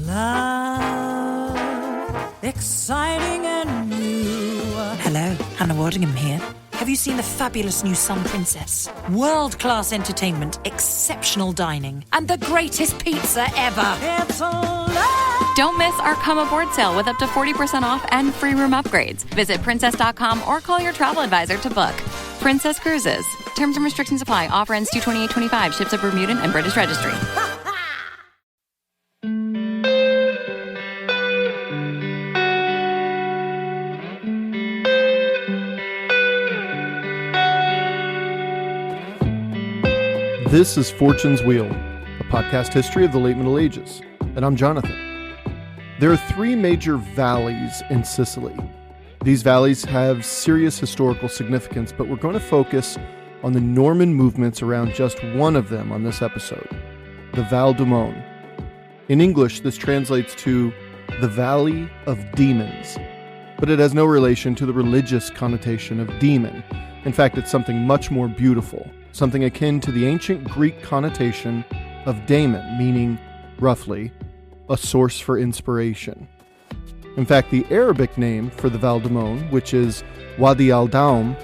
Love, exciting and new. Hello, Hannah Waddingham here. Have you seen the fabulous new Sun Princess? World-class entertainment, exceptional dining, and the greatest pizza ever. It's a love. Don't miss our Come Aboard sale with up to 40% off and free room upgrades. Visit princess.com or call your travel advisor to book. Princess Cruises. Terms and restrictions apply. Offer ends 2/28/25. Ships of Bermudan and British Registry. This is Fortune's Wheel, a podcast history of the late Middle Ages, and I'm Jonathan. There are three major valleys in Sicily. These valleys have serious historical significance, but we're going to focus on the Norman movements around just one of them on this episode, the Val Demone. In English, this translates to the Valley of Demons, but it has no relation to the religious connotation of demon. In fact, it's something much more beautiful, something akin to the ancient Greek connotation of daemon, meaning, roughly, a source for inspiration. In fact, the Arabic name for the Val Demone, which is Wadi al-Daum,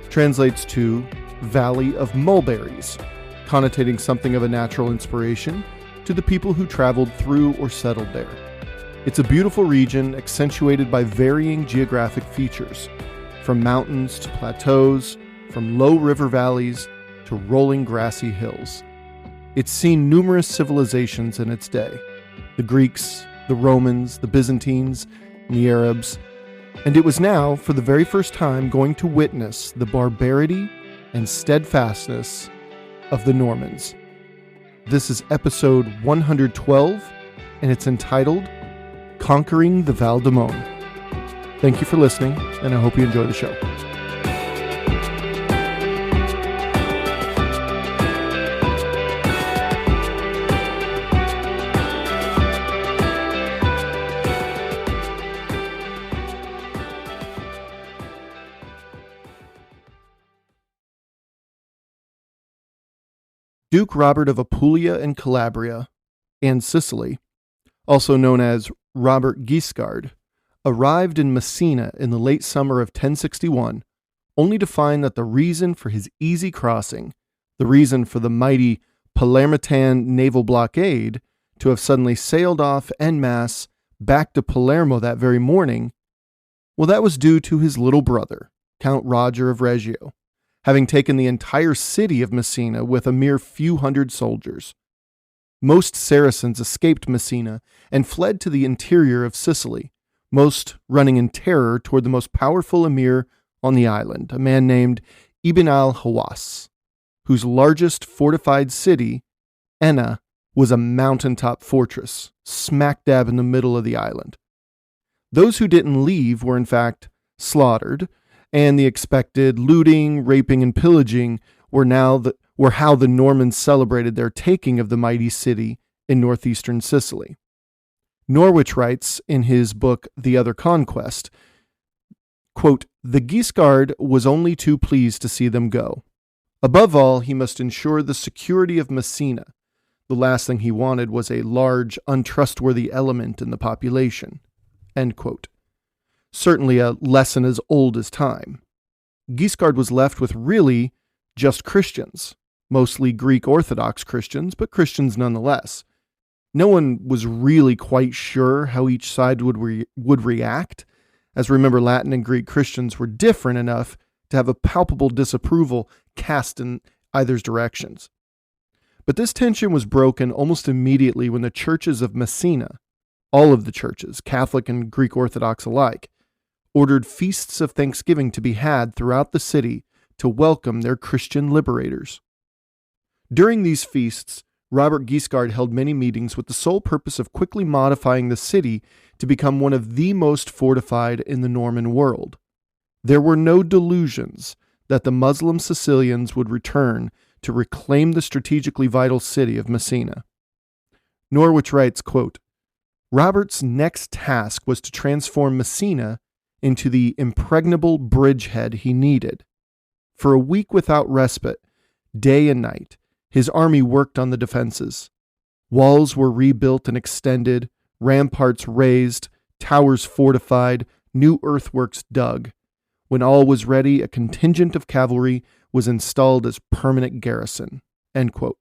translates to Valley of Mulberries, connotating something of a natural inspiration to the people who traveled through or settled there. It's a beautiful region accentuated by varying geographic features, from mountains to plateaus, from low river valleys to rolling grassy hills. It's seen numerous civilizations in its day: the Greeks, the Romans, the Byzantines, and the Arabs, and it was now, for the very first time, going to witness the barbarity and steadfastness of the Normans. This is episode 112, and it's entitled Conquering the Val Demone. Thank you for listening, and I hope you enjoy the show. Duke Robert of Apulia and Calabria, and Sicily, also known as Robert Guiscard, arrived in Messina in the late summer of 1061, only to find that the reason for his easy crossing, the reason for the mighty Palermitan naval blockade to have suddenly sailed off en masse back to Palermo that very morning, well, that was due to his little brother, Count Roger of Reggio, having taken the entire city of Messina with a mere few hundred soldiers. Most Saracens escaped Messina and fled to the interior of Sicily, most running in terror toward the most powerful emir on the island, a man named Ibn al-Hawass, whose largest fortified city, Enna, was a mountaintop fortress, smack dab in the middle of the island. Those who didn't leave were in fact slaughtered, and the expected looting, raping, and pillaging were how the Normans celebrated their taking of the mighty city in northeastern Sicily. Norwich writes in his book The Other Conquest, quote, "The Guiscard was only too pleased to see them go. Above all, he must ensure the security of Messina. The last thing he wanted was a large, untrustworthy element in the population." End quote. Certainly a lesson as old as time. Guiscard was left with really just Christians, mostly Greek Orthodox Christians, but Christians nonetheless. No one was really quite sure how each side would react, as remember Latin and Greek Christians were different enough to have a palpable disapproval cast in either's directions. But this tension was broken almost immediately when the churches of Messina, all of the churches, Catholic and Greek Orthodox alike, ordered feasts of Thanksgiving to be had throughout the city to welcome their Christian liberators. During these feasts, Robert Guiscard held many meetings with the sole purpose of quickly modifying the city to become one of the most fortified in the Norman world. There were no delusions that the Muslim Sicilians would return to reclaim the strategically vital city of Messina. Norwich writes, quote, "Robert's next task was to transform Messina into the impregnable bridgehead he needed. For a week without respite, day and night, his army worked on the defenses. Walls were rebuilt and extended, ramparts raised, towers fortified, new earthworks dug. When all was ready, a contingent of cavalry was installed as permanent garrison." End quote.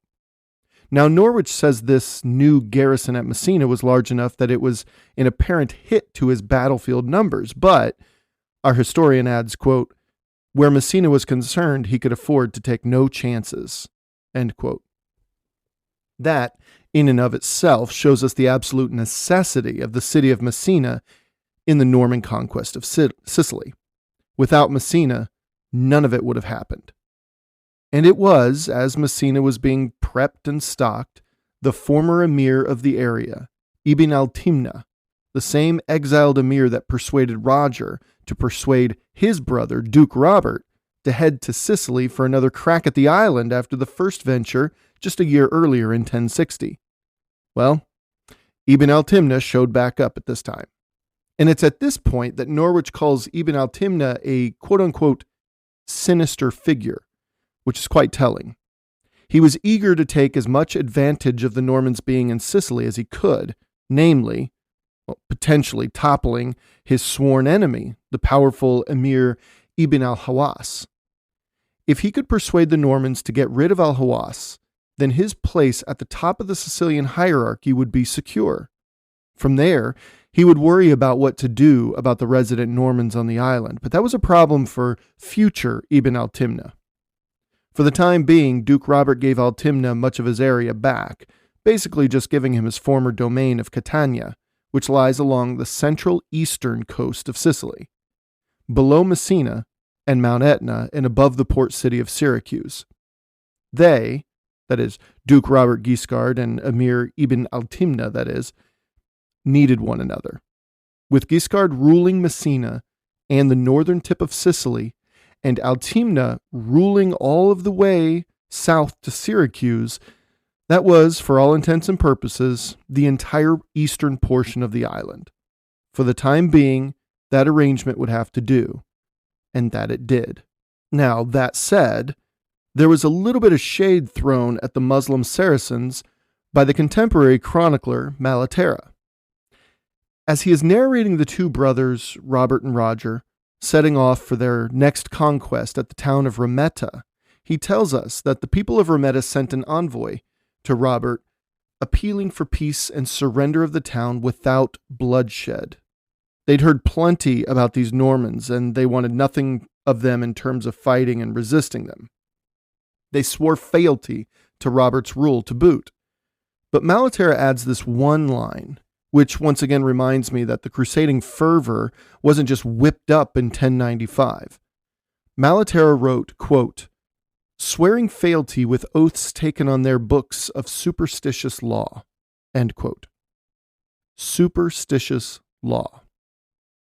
Now, Norwich says this new garrison at Messina was large enough that it was an apparent hit to his battlefield numbers, but our historian adds, quote, "Where Messina was concerned, he could afford to take no chances." End quote. That, in and of itself, shows us the absolute necessity of the city of Messina in the Norman conquest of Sicily. Without Messina, none of it would have happened. And it was, as Messina was being prepped and stocked, the former emir of the area, Ibn al-Timna, the same exiled emir that persuaded Roger to persuade his brother, Duke Robert, to head to Sicily for another crack at the island after the first venture just a year earlier in 1060. Well, Ibn al-Timna showed back up at this time. And it's at this point that Norwich calls Ibn al-Timna a quote-unquote sinister figure, which is quite telling. He was eager to take as much advantage of the Normans being in Sicily as he could, namely, potentially toppling his sworn enemy, the powerful Emir Ibn al-Hawas. If he could persuade the Normans to get rid of al-Hawas, then his place at the top of the Sicilian hierarchy would be secure. From there, he would worry about what to do about the resident Normans on the island, but that was a problem for future Ibn al-Timna. For the time being, Duke Robert gave al-Timna much of his area back, basically just giving him his former domain of Catania, which lies along the central eastern coast of Sicily, below Messina and Mount Etna and above the port city of Syracuse. They, that is, Duke Robert Guiscard and Emir Ibn al-Timna, that is, needed one another. With Guiscard ruling Messina and the northern tip of Sicily, and al-Timna ruling all of the way south to Syracuse, that was, for all intents and purposes, the entire eastern portion of the island. For the time being, that arrangement would have to do, and that it did. Now, that said, there was a little bit of shade thrown at the Muslim Saracens by the contemporary chronicler Malaterra. As he is narrating the two brothers, Robert and Roger, setting off for their next conquest at the town of Rametta, he tells us that the people of Rametta sent an envoy to Robert appealing for peace and surrender of the town without bloodshed. They'd heard plenty about these Normans, and they wanted nothing of them in terms of fighting and resisting them. They swore fealty to Robert's rule to boot. But Malaterra adds this one line, which once again reminds me that the crusading fervor wasn't just whipped up in 1095. Malaterra wrote, quote, "Swearing fealty with oaths taken on their books of superstitious law," end quote. Superstitious law.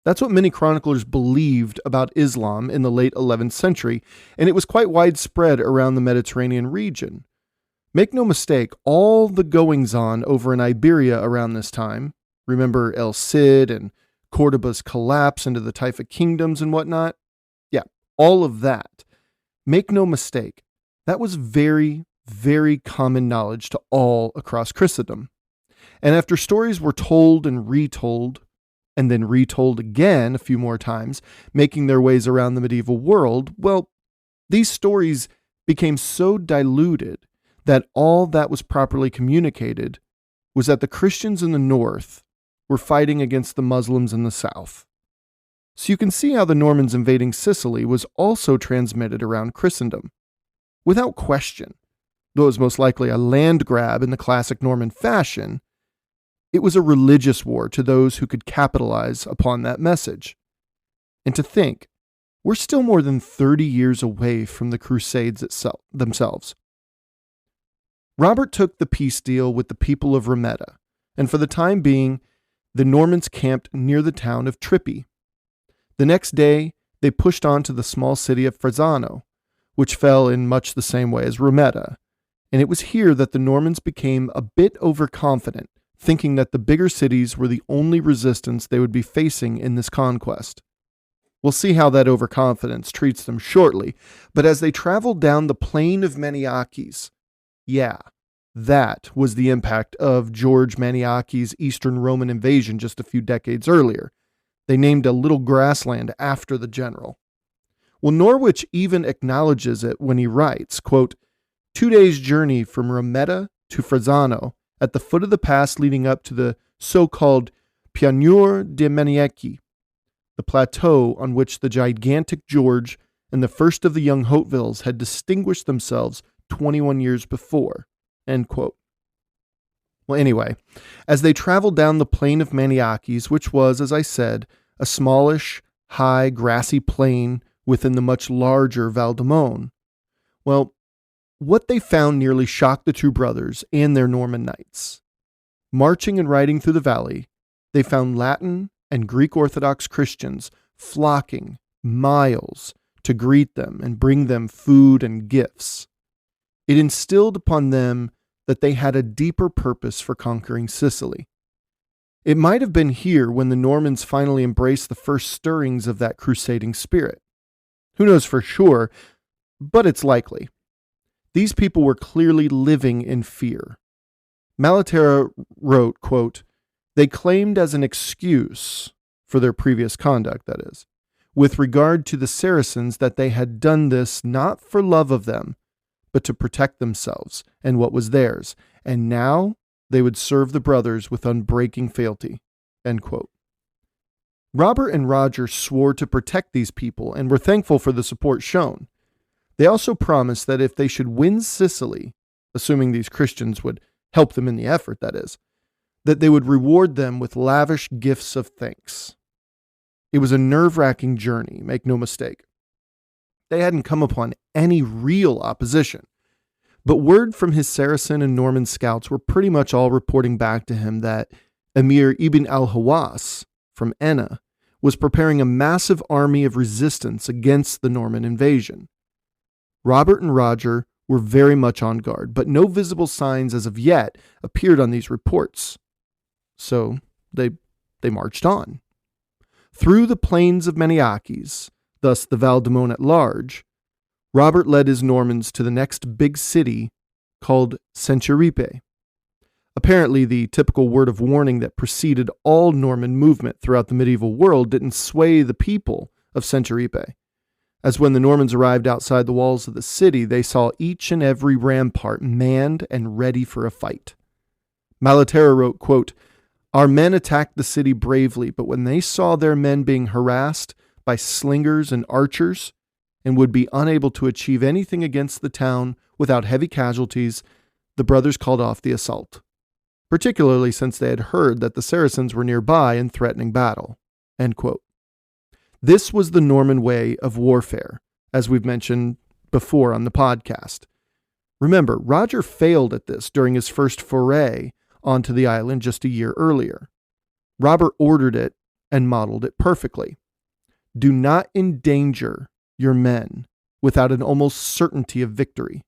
That's what many chroniclers believed about Islam in the late 11th century, and it was quite widespread around the Mediterranean region. Make no mistake, all the goings-on over in Iberia around this time, remember El Cid and Cordoba's collapse into the Taifa kingdoms and whatnot? Yeah, all of that. Make no mistake, that was very, very common knowledge to all across Christendom. And after stories were told and retold, and then retold again a few more times, making their ways around the medieval world, well, these stories became so diluted that all that was properly communicated was that the Christians in the north were fighting against the Muslims in the south. So you can see how the Normans invading Sicily was also transmitted around Christendom. Without question, though it was most likely a land grab in the classic Norman fashion, it was a religious war to those who could capitalize upon that message. And to think, we're still more than 30 years away from the Crusades themselves. Robert took the peace deal with the people of Rametta, and for the time being, the Normans camped near the town of Trippi. The next day, they pushed on to the small city of Frezzano, which fell in much the same way as Rametta, and it was here that the Normans became a bit overconfident, thinking that the bigger cities were the only resistance they would be facing in this conquest. We'll see how that overconfidence treats them shortly, but as they traveled down the plain of Maniakes, yeah, That was the impact of George Maniaki's Eastern Roman invasion just a few decades earlier. They named a little grassland after the general. Well, Norwich even acknowledges it when he writes, quote, 2 days' journey from Rometta to Frezzano, at the foot of the pass leading up to the so-called Pianura de Maniaci, the plateau on which the gigantic George and the first of the young Hautevilles had distinguished themselves 21 years before, end quote. Well, anyway, as they traveled down the plain of Maniacis, which was, as I said, a smallish, high, grassy plain within the much larger Val Demone, well, what they found nearly shocked the two brothers and their Norman knights. Marching and riding through the valley, they found Latin and Greek Orthodox Christians flocking miles to greet them and bring them food and gifts. It instilled upon them that they had a deeper purpose for conquering Sicily. It might have been here when the Normans finally embraced the first stirrings of that crusading spirit. Who knows for sure, but it's likely. These people were clearly living in fear. Malaterra wrote, quote, they claimed as an excuse for their previous conduct, that is, with regard to the Saracens, that they had done this not for love of them, but to protect themselves and what was theirs, and now they would serve the brothers with unbreaking fealty, end quote. Robert and Roger swore to protect these people and were thankful for the support shown. They also promised that if they should win Sicily, assuming these Christians would help them in the effort, that is, that they would reward them with lavish gifts of thanks. It was a nerve-wracking journey, make no mistake. They hadn't come upon any real opposition, but word from his Saracen and Norman scouts were pretty much all reporting back to him that Emir Ibn al-Hawass from Enna was preparing a massive army of resistance against the Norman invasion. Robert and Roger were very much on guard, but no visible signs as of yet appeared on these reports. So they marched on. Through the plains of Maniacis, thus the Val Demone at large, Robert led his Normans to the next big city called Sicily. Apparently, the typical word of warning that preceded all Norman movement throughout the medieval world didn't sway the people of Sicily, as when the Normans arrived outside the walls of the city, they saw each and every rampart manned and ready for a fight. Malaterra wrote, quote, our men attacked the city bravely, but when they saw their men being harassed by slingers and archers and would be unable to achieve anything against the town without heavy casualties, the brothers called off the assault, particularly since they had heard that the Saracens were nearby and threatening battle, end quote. This was the Norman way of warfare, as we've mentioned before on the podcast. Remember, Roger failed at this during his first foray onto the island just a year earlier. Robert ordered it and modeled it perfectly. Do not endanger your men without an almost certainty of victory.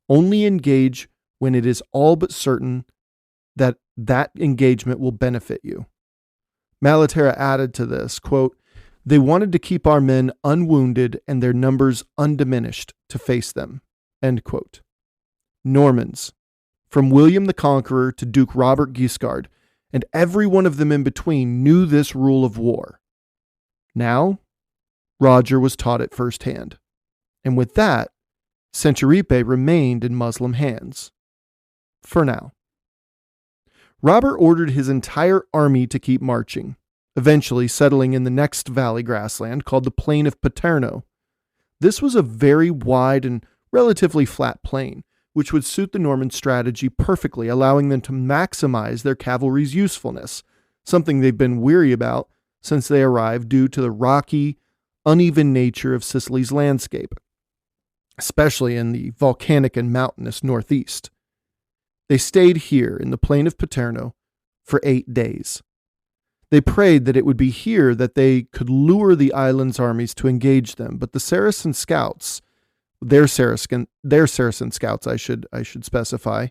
Only engage when it is all but certain that that engagement will benefit you. Malaterra added to this, quote, they wanted to keep our men unwounded and their numbers undiminished to face them, end quote. Normans, from William the Conqueror to Duke Robert Guiscard, and every one of them in between knew this rule of war. Now, Roger was taught it firsthand. And with that, Sicily remained in Muslim hands. For now. Robert ordered his entire army to keep marching, eventually settling in the next valley grassland called the Plain of Paterno. This was a very wide and relatively flat plain, which would suit the Norman strategy perfectly, allowing them to maximize their cavalry's usefulness, something they've been weary about since they arrived due to the rocky, uneven nature of Sicily's landscape, especially in the volcanic and mountainous northeast. They stayed here in the plain of Paterno for 8 days. They prayed that it would be here that they could lure the island's armies to engage them, but the Saracen scouts, their Saracen scouts, I should specify,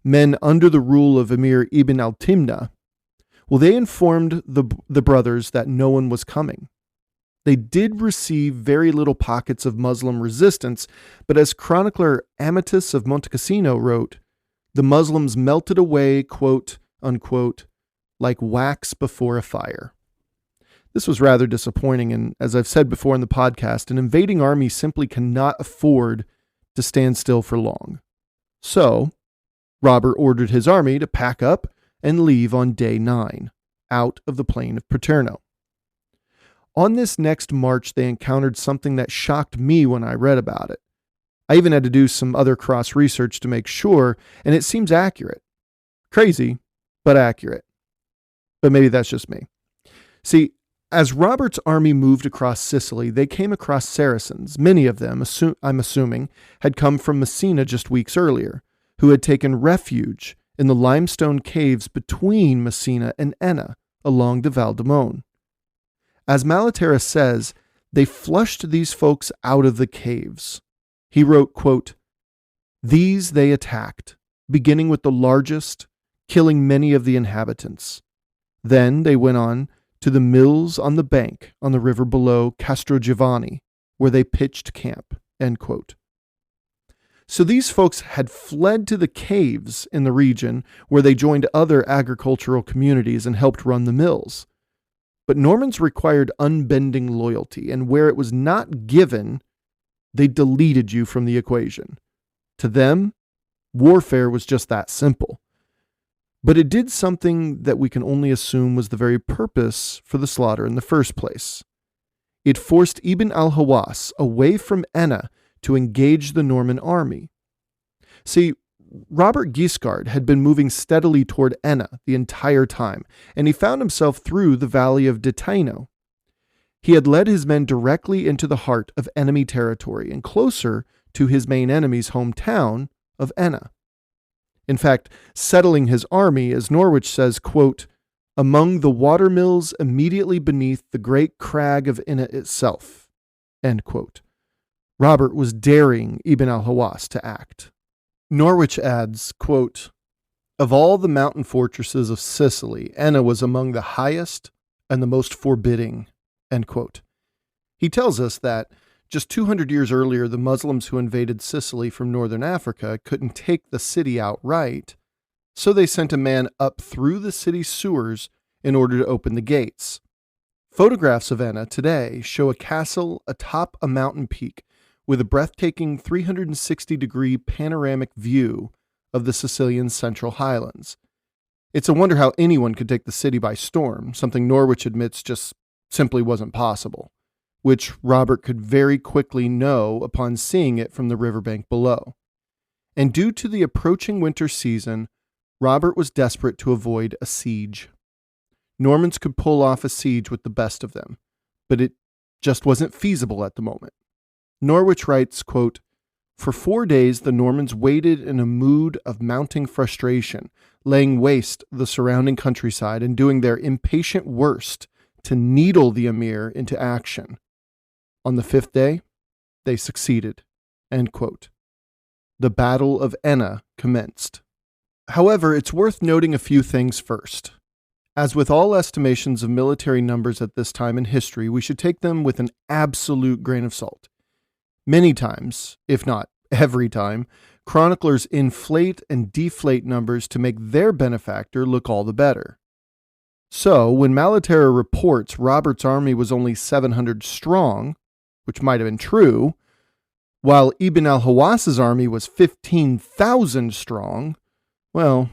men under the rule of Emir Ibn al-Timna, well, they informed the brothers that no one was coming. They did receive very little pockets of Muslim resistance, but as chronicler Amatus of Monte Cassino wrote, the Muslims melted away, quote unquote, like wax before a fire. This was rather disappointing, and as I've said before in the podcast, an invading army simply cannot afford to stand still for long. So, Robert ordered his army to pack up and leave on day 9, out of the plain of Paterno. On this next march, they encountered something that shocked me when I read about it. I even had to do some other cross-research to make sure, and it seems accurate. Crazy, but accurate. But maybe that's just me. See, as Robert's army moved across Sicily, they came across Saracens. Many of them, I'm assuming, had come from Messina just weeks earlier, who had taken refuge in the limestone caves between Messina and Enna along the Val Demone. As Malaterra says, they flushed these folks out of the caves. He wrote, quote, "These they attacked, beginning with the largest, killing many of the inhabitants. Then they went on to the mills on the bank on the river below Castrogiovanni, where they pitched camp," end quote. So these folks had fled to the caves in the region where they joined other agricultural communities and helped run the mills. But Normans required unbending loyalty, and where it was not given, they deleted you from the equation. To them, warfare was just that simple. But it did something that we can only assume was the very purpose for the slaughter in the first place. It forced Ibn al-Hawass away from Enna to engage the Norman army. See, Robert Guiscard had been moving steadily toward Enna the entire time, and he found himself through the valley of Detaino. He had led his men directly into the heart of enemy territory and closer to his main enemy's hometown of Enna. In fact, settling his army, as Norwich says, quote, "among the watermills immediately beneath the great crag of Enna itself," end quote. Robert was daring Ibn al-Hawass to act. Norwich adds, quote, "Of all the mountain fortresses of Sicily, Enna was among the highest and the most forbidding," end quote. He tells us that just 200 years earlier, the Muslims who invaded Sicily from northern Africa couldn't take the city outright, so they sent a man up through the city's sewers in order to open the gates. Photographs of Enna today show a castle atop a mountain peak with a breathtaking 360-degree panoramic view of the Sicilian Central Highlands. It's a wonder how anyone could take the city by storm, something Norwich admits just simply wasn't possible, which Robert could very quickly know upon seeing it from the riverbank below. And due to the approaching winter season, Robert was desperate to avoid a siege. Normans could pull off a siege with the best of them, but it just wasn't feasible at the moment. Norwich writes, quote, "For 4 days the Normans waited in a mood of mounting frustration, laying waste the surrounding countryside and doing their impatient worst to needle the emir into action. On the 5th day, they succeeded," end quote. The Battle of Enna commenced. However, it's worth noting a few things first. As with all estimations of military numbers at this time in history, we should take them with an absolute grain of salt. Many times, if not every time, chroniclers inflate and deflate numbers to make their benefactor look all the better. So, when Malaterra reports Robert's army was only 700 strong, which might have been true, while Ibn al-Hawass's army was 15,000 strong, well,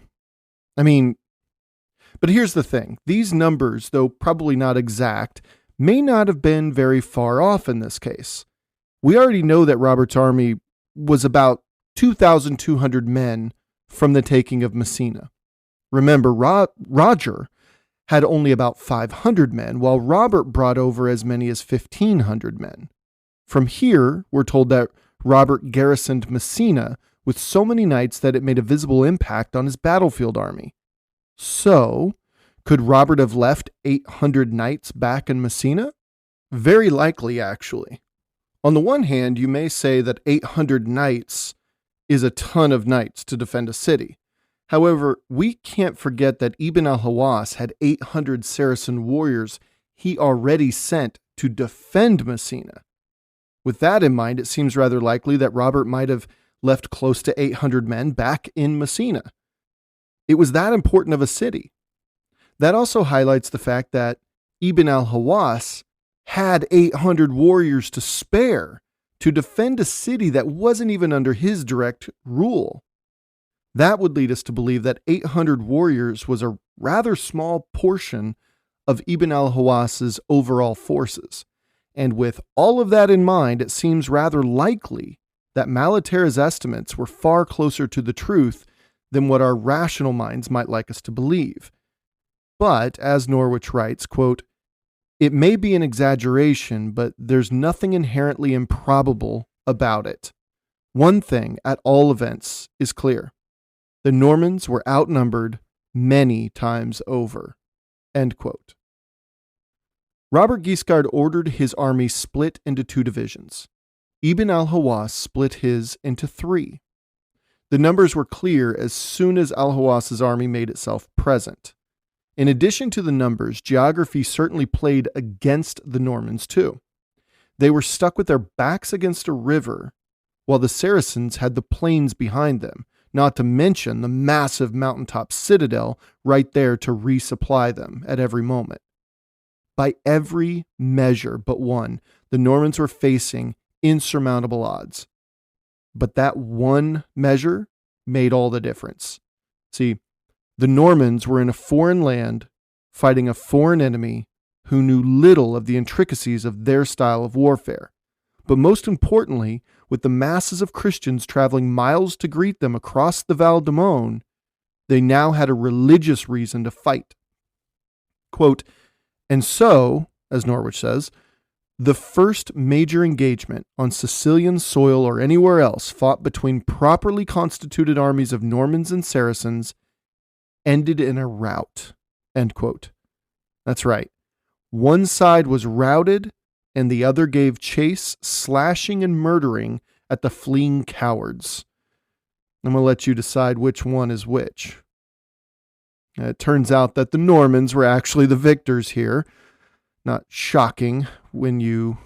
but here's the thing. These numbers, though probably not exact, may not have been very far off in this case. We already know that Robert's army was about 2,200 men from the taking of Messina. Remember, Roger had only about 500 men, while Robert brought over as many as 1,500 men. From here, we're told that Robert garrisoned Messina with so many knights that it made a visible impact on his battlefield army. So, could Robert have left 800 knights back in Messina? Very likely, actually. On the one hand, you may say that 800 knights is a ton of knights to defend a city. However, we can't forget that Ibn al-Hawass had 800 Saracen warriors he already sent to defend Messina. With that in mind, it seems rather likely that Robert might have left close to 800 men back in Messina. It was that important of a city. That also highlights the fact that Ibn al-Hawas had 800 warriors to spare to defend a city that wasn't even under his direct rule. That would lead us to believe that 800 warriors was a rather small portion of Ibn al-Hawas's overall forces. And with all of that in mind, it seems rather likely that Malaterra's estimates were far closer to the truth than what our rational minds might like us to believe. But, as Norwich writes, quote, "It may be an exaggeration, but there's nothing inherently improbable about it. One thing, at all events, is clear. The Normans were outnumbered many times over." End quote. Robert Guiscard ordered his army split into 2 divisions. Ibn al-Hawas split his into 3. The numbers were clear as soon as al-Hawas's army made itself present. In addition to the numbers, geography certainly played against the Normans too. They were stuck with their backs against a river, while the Saracens had the plains behind them, not to mention the massive mountaintop citadel right there to resupply them at every moment. By every measure but one, the Normans were facing insurmountable odds. But that one measure made all the difference. See, the Normans were in a foreign land, fighting a foreign enemy who knew little of the intricacies of their style of warfare. But most importantly, with the masses of Christians traveling miles to greet them across the Val Demone, they now had a religious reason to fight. Quote, "And so," as Norwich says, "the first major engagement on Sicilian soil or anywhere else fought between properly constituted armies of Normans and Saracens ended in a rout." End quote. That's right. One side was routed and the other gave chase, slashing and murdering at the fleeing cowards. I'm going to let you decide which one is which. It turns out that the Normans were actually the victors here. Not shocking when you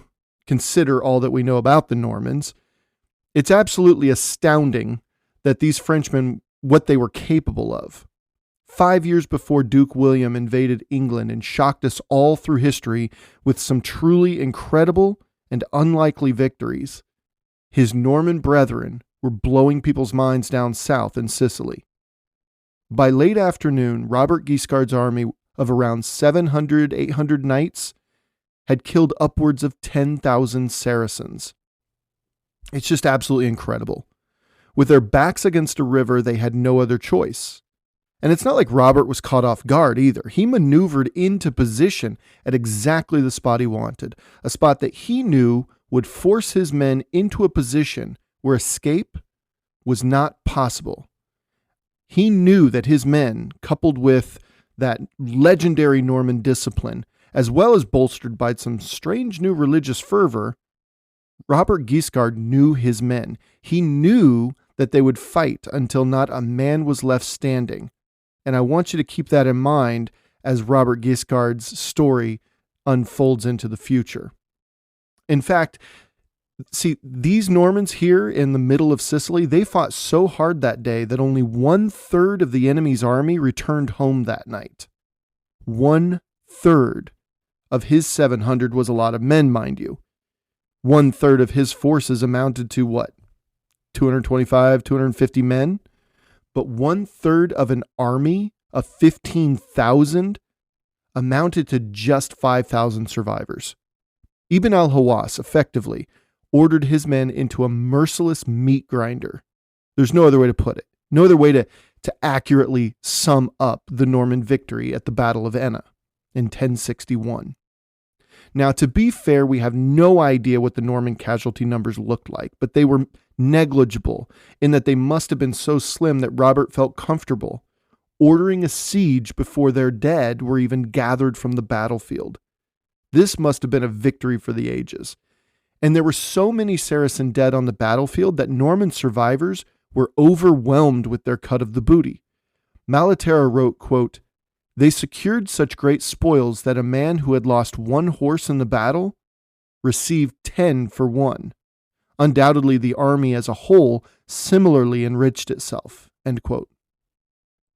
consider all that we know about the Normans. It's absolutely astounding that these Frenchmen, what they were capable of. 5 years before Duke William invaded England and shocked us all through history with some truly incredible and unlikely victories, his Norman brethren were blowing people's minds down south in Sicily. By late afternoon, Robert Guiscard's army of around 700, 800 knights had killed upwards of 10,000 Saracens. It's just absolutely incredible. With their backs against a river, they had no other choice. And it's not like Robert was caught off guard either. He maneuvered into position at exactly the spot he wanted, a spot that he knew would force his men into a position where escape was not possible. He knew that his men, coupled with that legendary Norman discipline, as well as bolstered by some strange new religious fervor, Robert Guiscard knew his men. He knew that they would fight until not a man was left standing. And I want you to keep that in mind as Robert Guiscard's story unfolds into the future. In fact, see, these Normans here in the middle of Sicily, they fought so hard that day that only 1/3 of the enemy's army returned home that night. 1/3 of his 700 was a lot of men, mind you. 1/3 of his forces amounted to what? 225, 250 men? But 1/3 of an army of 15,000 amounted to just 5,000 survivors. Ibn al-Hawas effectively ordered his men into a merciless meat grinder. There's no other way to put it. No other way to accurately sum up the Norman victory at the Battle of Enna in 1061. Now, to be fair, we have no idea what the Norman casualty numbers looked like, but they were negligible in that they must have been so slim that Robert felt comfortable ordering a siege before their dead were even gathered from the battlefield. This must have been a victory for the ages. And there were so many Saracen dead on the battlefield that Norman survivors were overwhelmed with their cut of the booty. Malaterra wrote, quote, "They secured such great spoils that a man who had lost 1 horse in the battle received 10 for 1. Undoubtedly, the army as a whole similarly enriched itself, end quote.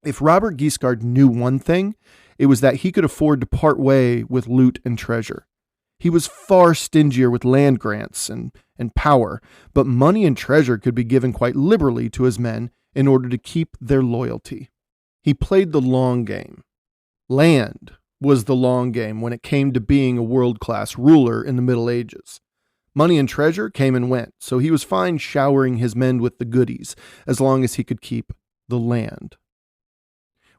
If Robert Guiscard knew one thing, it was that he could afford to part way with loot and treasure. He was far stingier with land grants and power, but money and treasure could be given quite liberally to his men in order to keep their loyalty. He played the long game. Land was the long game when it came to being a world-class ruler in the Middle Ages. Money and treasure came and went, so he was fine showering his men with the goodies as long as he could keep the land.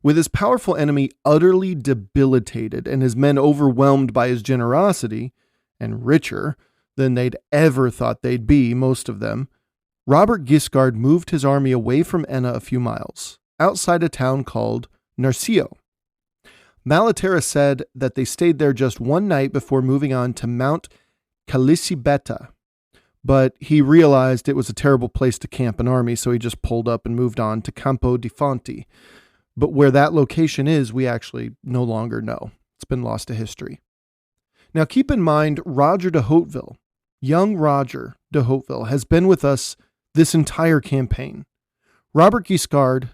With his powerful enemy utterly debilitated and his men overwhelmed by his generosity, and richer than they'd ever thought they'd be, most of them, Robert Guiscard moved his army away from Enna a few miles, outside a town called Narcio. Malaterra said that they stayed there just one night before moving on to Mount Calicibeta, but he realized it was a terrible place to camp an army, so he just pulled up and moved on to Campo di Fonti. But where that location is, we actually no longer know. It's been lost to history. Now keep in mind, Roger de Hauteville, young Roger de Hauteville, has been with us this entire campaign. Robert Guiscard,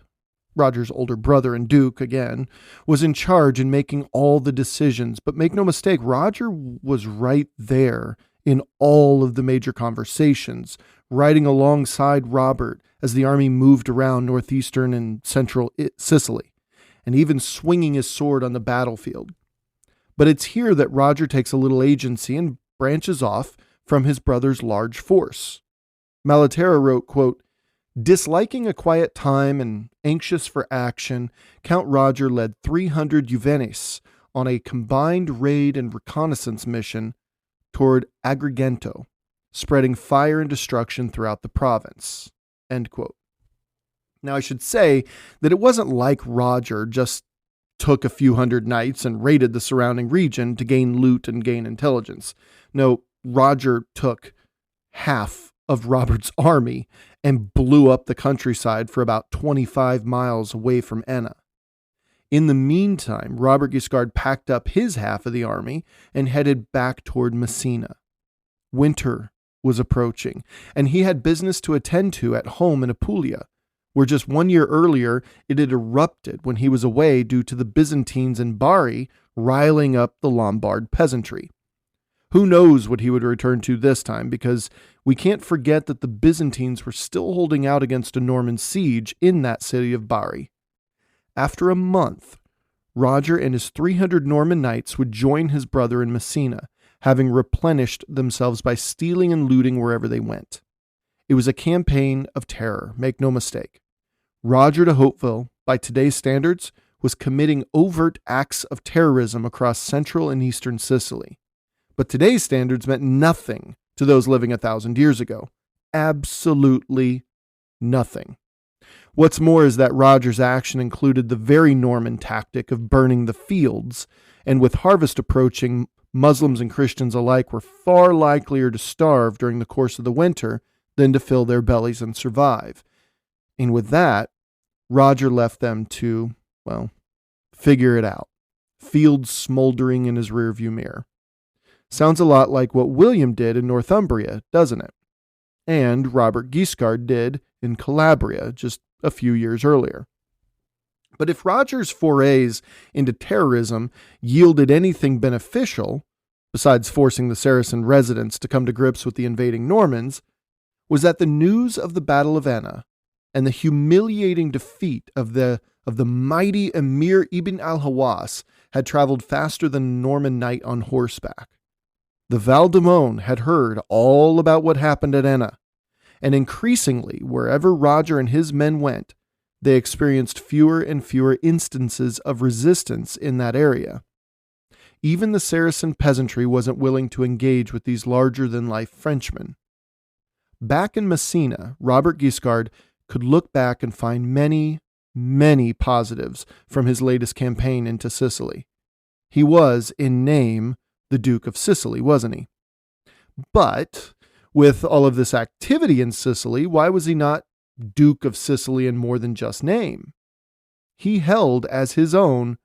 Roger's older brother and Duke again, was in charge in making all the decisions. But make no mistake, Roger was right there in all of the major conversations, riding alongside Robert as the army moved around northeastern and central Sicily, and even swinging his sword on the battlefield. But it's here that Roger takes a little agency and branches off from his brother's large force. Malaterra wrote, quote, "Disliking a quiet time and anxious for action, Count Roger led 300 Juvenes on a combined raid and reconnaissance mission toward Agrigento, spreading fire and destruction throughout the province." End quote. Now, I should say that it wasn't like Roger just took a few hundred knights and raided the surrounding region to gain loot and gain intelligence. No, Roger took half of Robert's army and blew up the countryside for about 25 miles away from Enna. In the meantime, Robert Guiscard packed up his half of the army and headed back toward Messina. Winter was approaching, and he had business to attend to at home in Apulia, where just 1 year earlier it had erupted when he was away due to the Byzantines in Bari riling up the Lombard peasantry. Who knows what he would return to this time, because we can't forget that the Byzantines were still holding out against a Norman siege in that city of Bari. After a month, Roger and his 300 Norman knights would join his brother in Messina, having replenished themselves by stealing and looting wherever they went. It was a campaign of terror, make no mistake. Roger de Hauteville, by today's standards, was committing overt acts of terrorism across central and eastern Sicily. But today's standards meant nothing to those living 1,000 years ago. Absolutely nothing. What's more is that Roger's action included the very Norman tactic of burning the fields, and with harvest approaching, Muslims and Christians alike were far likelier to starve during the course of the winter than to fill their bellies and survive. And with that, Roger left them to, well, figure it out. Fields smoldering in his rearview mirror. Sounds a lot like what William did in Northumbria, doesn't it? And Robert Guiscard did in Calabria just a few years earlier. But if Roger's forays into terrorism yielded anything beneficial, besides forcing the Saracen residents to come to grips with the invading Normans, was that the news of the Battle of Enna and the humiliating defeat of the mighty Emir Ibn al-Hawass had traveled faster than a Norman knight on horseback. The Val Demone had heard all about what happened at Enna, and increasingly, wherever Roger and his men went, they experienced fewer and fewer instances of resistance in that area. Even the Saracen peasantry wasn't willing to engage with these larger-than-life Frenchmen. Back in Messina, Robert Guiscard could look back and find many, many positives from his latest campaign into Sicily. He was, in name, the Duke of Sicily, wasn't he? But with all of this activity in Sicily, why was he not Duke of Sicily in more than just name? He held as his own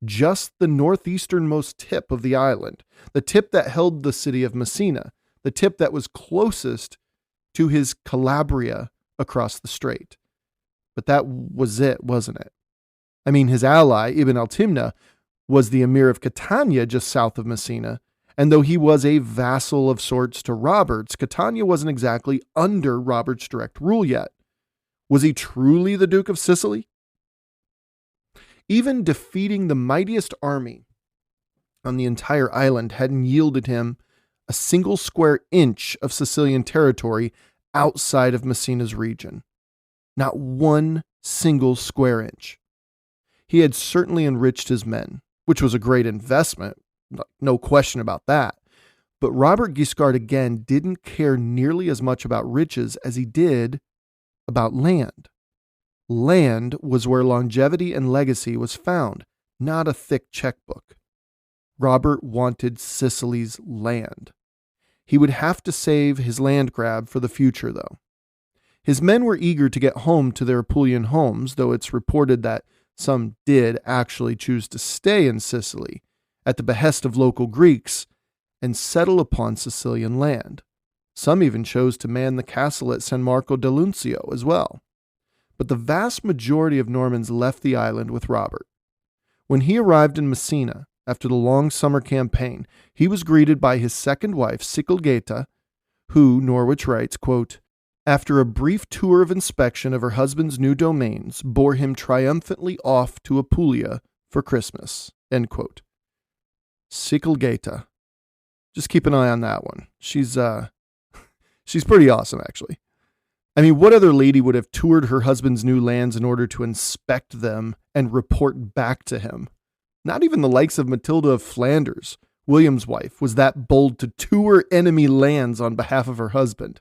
just the northeasternmost tip of the island, the tip that held the city of Messina, the tip that was closest to his Calabria across the strait. But that was it, wasn't it? I mean, his ally, Ibn al-Timna, was the emir of Catania just south of Messina, and though he was a vassal of sorts to Robert's, Catania wasn't exactly under Robert's direct rule yet. Was he truly the Duke of Sicily? Even defeating the mightiest army on the entire island hadn't yielded him a single square inch of Sicilian territory outside of Messina's region. Not one single square inch. He had certainly enriched his men, which was a great investment, no question about that. But Robert Guiscard again didn't care nearly as much about riches as he did about land. Land was where longevity and legacy was found, not a thick checkbook. Robert wanted Sicily's land. He would have to save his land grab for the future, though. His men were eager to get home to their Apulian homes, though it's reported that some did actually choose to stay in Sicily at the behest of local Greeks and settle upon Sicilian land. Some even chose to man the castle at San Marco dell'Unzio as well. But the vast majority of Normans left the island with Robert. When he arrived in Messina after the long summer campaign, he was greeted by his second wife, Sicily, who, Norwich writes, quote, after a brief tour of inspection of her husband's new domains, bore him triumphantly off to Apulia for Christmas, end quote. Sicily. Just keep an eye on that one. She's pretty awesome, actually. I mean, what other lady would have toured her husband's new lands in order to inspect them and report back to him? Not even the likes of Matilda of Flanders, William's wife, was that bold to tour enemy lands on behalf of her husband.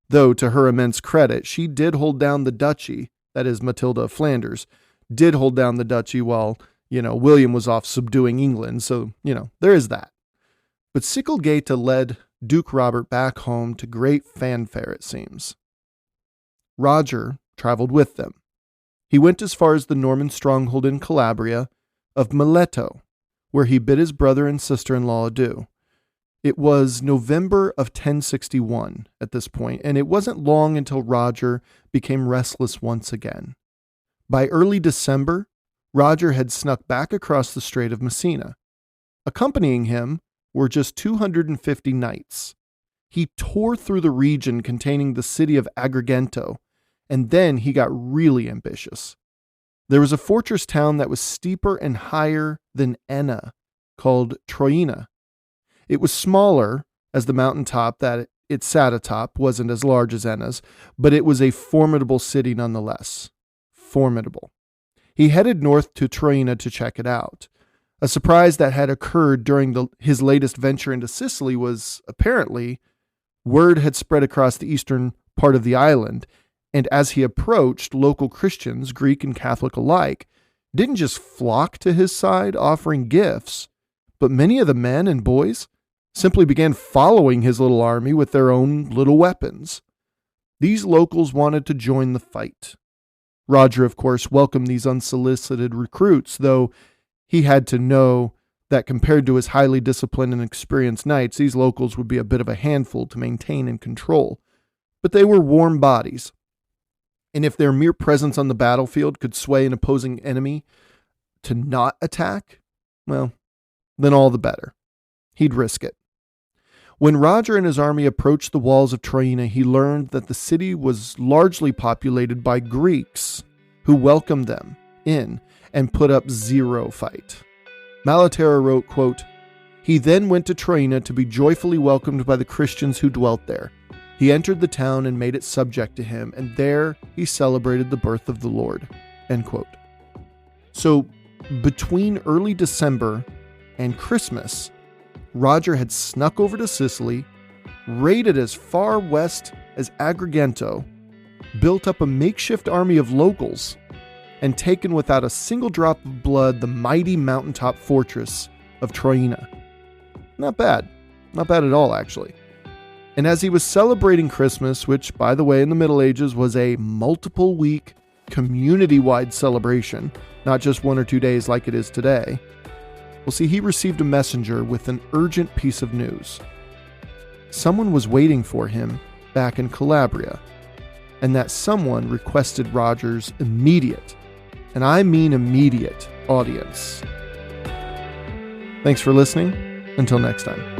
Though, to her immense credit, she did hold down the duchy, that is, Matilda of Flanders, did hold down the duchy while, William was off subduing England, so, there is that. But Sicily led Duke Robert back home to great fanfare, it seems. Roger traveled with them. He went as far as the Norman stronghold in Calabria of Mileto, where he bid his brother and sister-in-law adieu. It was November of 1061 at this point, and it wasn't long until Roger became restless once again. By early December, Roger had snuck back across the Strait of Messina. Accompanying him were just 250 knights. He tore through the region containing the city of Agrigento, and then he got really ambitious. There was a fortress town that was steeper and higher than Enna, called Troina. It was smaller, as the mountaintop that it sat atop wasn't as large as Enna's, but it was a formidable city nonetheless. Formidable. He headed north to Troina to check it out. A surprise that had occurred during his latest venture into Sicily was, apparently, word had spread across the eastern part of the island, and as he approached, local Christians, Greek and Catholic alike, didn't just flock to his side offering gifts, but many of the men and boys simply began following his little army with their own little weapons. These locals wanted to join the fight. Roger, of course, welcomed these unsolicited recruits, though he had to know that compared to his highly disciplined and experienced knights, these locals would be a bit of a handful to maintain and control. But they were warm bodies, and if their mere presence on the battlefield could sway an opposing enemy to not attack, well, then all the better. He'd risk it. When Roger and his army approached the walls of Troina, he learned that the city was largely populated by Greeks who welcomed them in and put up zero fight. Malaterra wrote, quote, he then went to Troina to be joyfully welcomed by the Christians who dwelt there. He entered the town and made it subject to him, and there he celebrated the birth of the Lord, end quote. So between early December and Christmas, Roger had snuck over to Sicily, raided as far west as Agrigento, built up a makeshift army of locals, and taken without a single drop of blood the mighty mountaintop fortress of Troina. Not bad. Not bad at all, actually. And as he was celebrating Christmas, which, by the way, in the Middle Ages was a multiple-week, community-wide celebration, not just 1 or 2 days like it is today, well, see, he received a messenger with an urgent piece of news. Someone was waiting for him back in Calabria. and that someone requested Roger's immediate, and I mean immediate, audience. Thanks for listening. Until next time.